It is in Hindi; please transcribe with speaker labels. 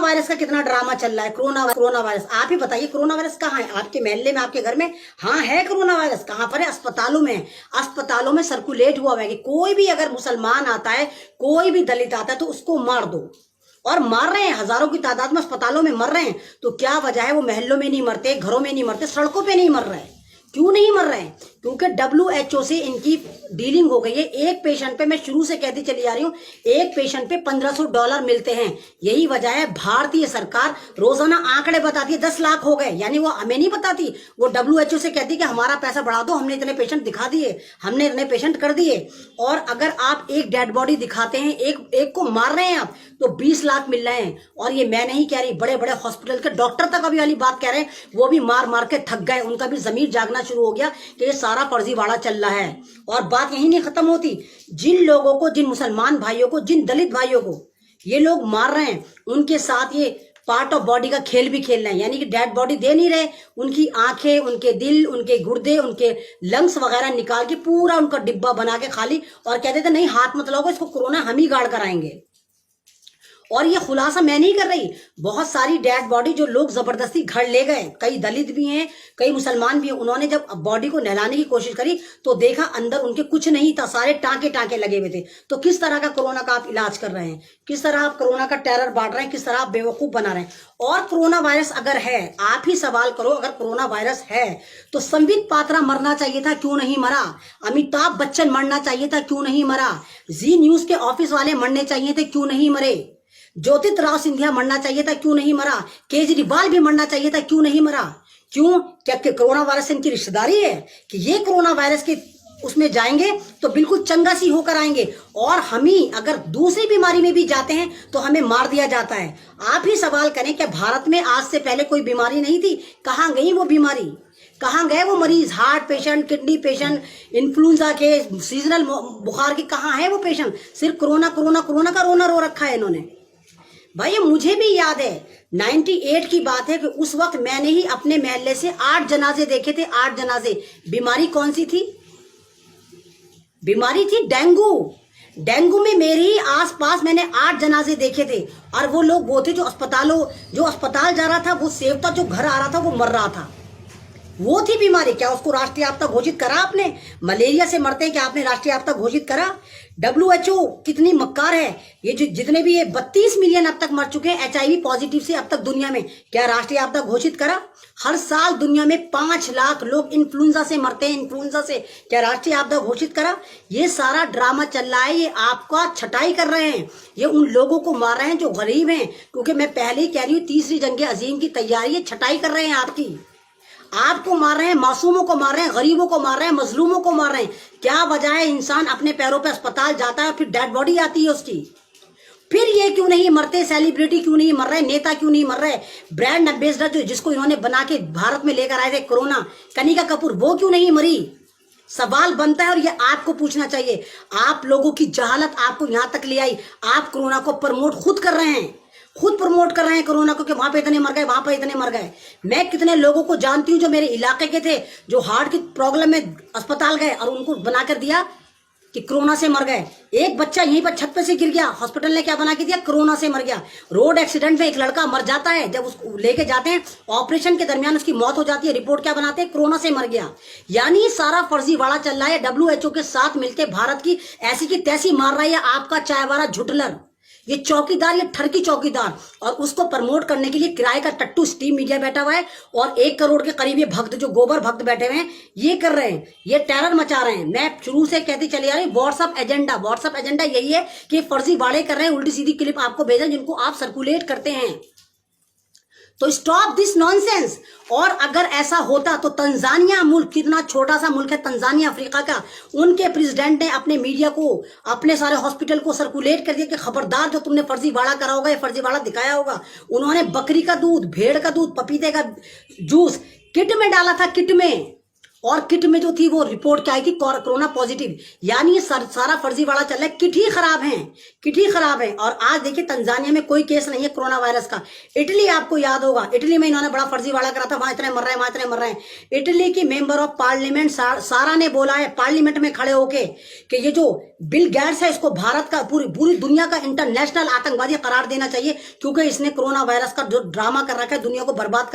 Speaker 1: वायरस का कितना ड्रामा चल रहा है। कोरोना वायरस, आप ही बताइए कोरोना वायरस कहाँ है? आपके मोहल्ले में, आपके घर में? हाँ है कोरोना वायरस। कहाँ पर है? अस्पतालों में। अस्पतालों में सर्कुलेट हुआ है कि कोई भी अगर मुसलमान आता है, कोई भी दलित आता है तो उसको मार दो। और मार रहे हैं, हजारों की तादाद में अस्पतालों में मर रहे हैं। तो क्या वजह है? वो महल्लों में नहीं मरते, घरों में नहीं मरते, सड़कों पे नहीं मर रहे हैं। क्यों नहीं मर रहे हैं? क्योंकि WHO से इनकी डीलिंग हो गई है। एक पेशेंट पे, मैं शुरू से कहती चली आ रही हूँ, एक पेशेंट पे $1500 मिलते हैं। यही वजह है भारतीय सरकार रोजाना आंकड़े बताती है 10 लाख हो गए, यानी वो हमें नहीं बताती, वो WHO से कहती कि हमारा पैसा बढ़ा दो, हमने इतने पेशेंट दिखा दिए, हमने इतने पेशेंट कर दिए। और अगर आप एक डेड बॉडी दिखाते हैं, एक को मार रहे हैं आप, तो 20 लाख मिल रहे हैं। और ये मैं नहीं कह रही, बड़े बड़े हॉस्पिटल के डॉक्टर तक अभी वाली बात कह रहे हैं, वो भी मार मार के थक गए, उनका भी जमीर जागना शुरू हो गया कि ये सारा फर्जीवाड़ा चल रहा है। और बात यही नहीं खत्म होती। जिन लोगों को, जिन मुसलमान भाइयों को, जिन दलित भाइयों को ये लोग मार रहे हैं, उनके साथ ये पार्ट ऑफ बॉडी का खेल भी खेल रहे हैं। यानी कि डेड बॉडी दे नहीं रहे, उनकी आंखें, उनके दिल, उनके गुर्दे, उनके लंग्स वगैरह निकाल के पूरा उनका डिब्बा बना के खाली, और कहते थे नहीं हाथ मत लगाओ, इसको कोरोना हम ही गाड़ कराएंगे। और ये खुलासा मैं नहीं कर रही, बहुत सारी डेड बॉडी जो लोग जबरदस्ती घर ले गए, कई दलित भी हैं, कई मुसलमान भी हैं, उन्होंने जब बॉडी को नहलाने की कोशिश करी तो देखा अंदर उनके कुछ नहीं था, सारे टांके टांके लगे हुए थे। तो किस तरह का कोरोना का आप इलाज कर रहे हैं? किस तरह आप कोरोना का टेरर बांट रहे हैं? किस तरह आप बेवकूफ बना रहे हैं? और कोरोना वायरस अगर है, आप ही सवाल करो, अगर कोरोना वायरस है तो संबित पात्रा मरना चाहिए था, क्यों नहीं मरा? अमिताभ बच्चन मरना चाहिए था, क्यों नहीं मरा? जी न्यूज के ऑफिस वाले मरने चाहिए थे, क्यों नहीं मरे? ज्योतिराव सिंधिया मरना चाहिए था, क्यों नहीं मरा? केजरीवाल भी मरना चाहिए था, क्यों नहीं मरा? क्यों? क्या कोरोना वायरस से इनकी रिश्तेदारी है कि ये कोरोना वायरस के उसमें जाएंगे तो बिल्कुल चंगा सी होकर आएंगे, और हम ही अगर दूसरी बीमारी में भी जाते हैं तो हमें मार दिया जाता है। आप ही सवाल करें कि भारत में आज से पहले कोई बीमारी नहीं थी? कहाँ गई वो बीमारी? कहाँ गए वो मरीज? Heart patient, kidney patient, influenza के, सीजनल बुखार के, कहाँ है वो पेशेंट? सिर्फ कोरोना कोरोना कोरोना का रोना रो रखा है इन्होंने। भाई मुझे भी याद है 98 की बात है कि उस वक्त मैंने ही अपने मोहल्ले से 8 जनाजे देखे थे, 8 जनाजे। बीमारी कौन सी थी? बीमारी थी डेंगू। डेंगू में मेरे ही आसपास मैंने 8 जनाजे देखे थे। और वो लोग वो थे जो अस्पताल जा रहा था वो सेफ था, जो घर आ रहा था वो मर रहा था। वो थी बीमारी। क्या उसको राष्ट्रीय आपदा घोषित करा आपने? मलेरिया से मरते हैं, क्या आपने राष्ट्रीय आपदा घोषित करा? WHO कितनी मक्कार है, ये जो जितने भी ये 32 मिलियन अब तक मर चुके हैं HIV पॉजिटिव से अब तक दुनिया में, क्या राष्ट्रीय आपदा घोषित करा? हर साल दुनिया में 5 लाख लोग इन्फ्लुएंजा से मरते हैं, इन्फ्लुएंजा से, क्या राष्ट्रीय आपदा घोषित करा? ये सारा ड्रामा चल रहा है, ये आपका छटाई कर रहे हैं, ये उन लोगों को मार रहे हैं जो गरीब हैं। क्योंकि मैं पहले ही कह रही हूँ, तीसरी जंगे अजीम की तैयारी है, छटाई कर रहे हैं आपकी। आपको मार रहे हैं, मासूमों को मार रहे हैं, गरीबों को मार रहे हैं, मजलूमों को मार रहे हैं। क्या वजह है? इंसान अपने पैरों पे अस्पताल जाता है, फिर डेड बॉडी आती है उसकी। फिर ये क्यों नहीं मरते? सेलिब्रिटी क्यों नहीं मर रहे? नेता क्यों नहीं मर रहे? ब्रांड एम्बेसडर जो जिसको इन्होंने बना के भारत में लेकर आए थे कोरोना, कनिका कपूर, वो क्यों नहीं मरी? सवाल बनता है और ये आपको पूछना चाहिए। आप लोगों की जहालत आपको यहां तक ले आई। आप कोरोना को प्रमोट खुद कर रहे हैं, खुद प्रमोट कर रहे हैं कोरोना को कि वहां पे इतने मर गए, वहां पे इतने मर गए। मैं कितने लोगों को जानती हूं जो मेरे इलाके के थे, जो हार्ट की प्रॉब्लम में अस्पताल गए और उनको बनाकर दिया कि कोरोना से मर गए। एक बच्चा यहीं पर छत पे से गिर गया, हॉस्पिटल ने क्या बना के दिया? कोरोना से मर गया। रोड एक्सीडेंट में एक लड़का मर जाता है, जब उसको लेके जाते हैं ऑपरेशन के दरमियान उसकी मौत हो जाती है, रिपोर्ट क्या बनाते हैं? कोरोना से मर गया। यानी सारा फर्जीवाड़ा चल रहा है। WHO के साथ मिलकर भारत की ऐसी की तैसी मार रहा है आपका चायवाला झुटलर, ये चौकीदार, ये ठरकी चौकीदार। और उसको प्रमोट करने के लिए किराए का टट्टू स्टीम मीडिया बैठा हुआ है, और 1 करोड़ के करीब ये भक्त, जो गोबर भक्त बैठे हुए हैं, ये कर रहे हैं, ये टेरर मचा रहे हैं। मैं शुरू से कहती चली आ रही, व्हाट्सएप एजेंडा यही है कि फर्जी वाड़े कर रहे हैं, उल्टी सीधी क्लिप आपको भेजें जिनको आप सर्कुलेट करते हैं। तो स्टॉप दिस नॉनसेंस। और अगर ऐसा होता तो तंजानिया मुल्क, कितना छोटा सा मुल्क है तंजानिया, अफ्रीका का, उनके प्रेसिडेंट ने अपने मीडिया को, अपने सारे हॉस्पिटल को सर्कुलेट कर दिया कि खबरदार जो तुमने फर्जीवाड़ा करा होगा या फर्जीवाड़ा दिखाया होगा। उन्होंने बकरी का दूध, भेड़ का दूध, पपीते का जूस किट में डाला था, किट में, और किट में जो थी वो रिपोर्ट क्या आई थी, कोरोना पॉजिटिव। यानी ये सारा फर्जीवाड़ा चल रहा है, किट ही खराब है, किट ही खराब है। और आज देखिए तंजानिया में कोई केस नहीं है कोरोना वायरस का। इटली आपको याद होगा, इटली में इन्होंने बड़ा फर्जीवाड़ा करा था, वहां इतने मर रहे हैं, वहां इतने मर रहे हैं। इटली की मेंबर ऑफ पार्लियामेंट सारा ने बोला है पार्लियामेंट में खड़े होके कि ये जो बिल गेट्स है इसको भारत का पूरी दुनिया का इंटरनेशनल आतंकवादी करार देना चाहिए, क्योंकि इसने कोरोना वायरस का जो ड्रामा कर रखा है दुनिया को बर्बाद कर